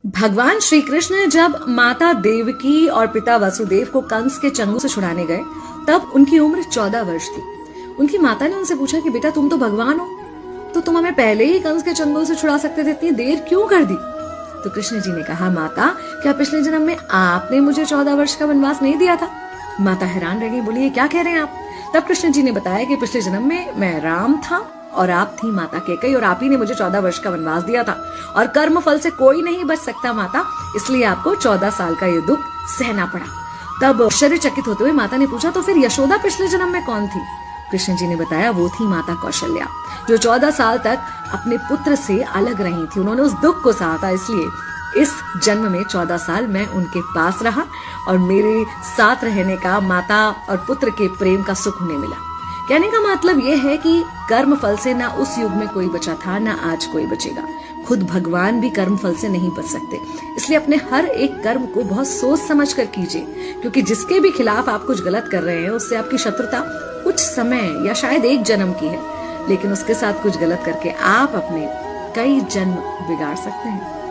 भगवान श्री कृष्ण जब माता देवकी और पिता वसुदेव को कंस के चंगुल से छुड़ाने गए तब उनकी उम्र 14 वर्ष थी। उनकी माता ने उनसे पूछा कि बेटा तुम तो भगवान हो, तो तुम हमें पहले ही कंस के चंगुल से छुड़ा सकते थे, इतनी देर क्यों कर दी? तो कृष्ण जी ने कहा, माता क्या पिछले जन्म में आपने मुझे 14 वर्ष का वनवास नहीं दिया था? माता हैरान रह गई, बोली ये क्या कह रहे हैं आप? तब कृष्ण जी ने बताया कि पिछले जन्म में मैं राम था और आप थी माता कैकेयी और आप ही ने मुझे 14 वर्ष का वनवास दिया था और कर्म फल से कोई नहीं बच सकता माता, इसलिए आपको 14 साल का ये दुख सहना पड़ा। तब आश्चर्यचकित होते हुए माता ने पूछा, तो फिर यशोदा पिछले जन्म में कौन थी? कृष्ण जी ने बताया, वो थी माता कौशल्या, जो 14 साल तक अपने पुत्र से अलग रही थी। उन्होंने उस दुख को सहा था, इसलिए इस जन्म में 14 साल मैं उनके पास रहा और मेरे साथ रहने का माता और पुत्र के प्रेम का सुख उन्हें मिला। कहने का मतलब यह है कि कर्म फल से ना उस युग में कोई बचा था, ना आज कोई बचेगा। खुद भगवान भी कर्म फल से नहीं बच सकते, इसलिए अपने हर एक कर्म को बहुत सोच समझ कर कीजिए, क्योंकि जिसके भी खिलाफ आप कुछ गलत कर रहे हैं उससे आपकी शत्रुता कुछ समय या शायद एक जन्म की है, लेकिन उसके साथ कुछ गलत करके आप अपने कई जन्म बिगाड़ सकते हैं।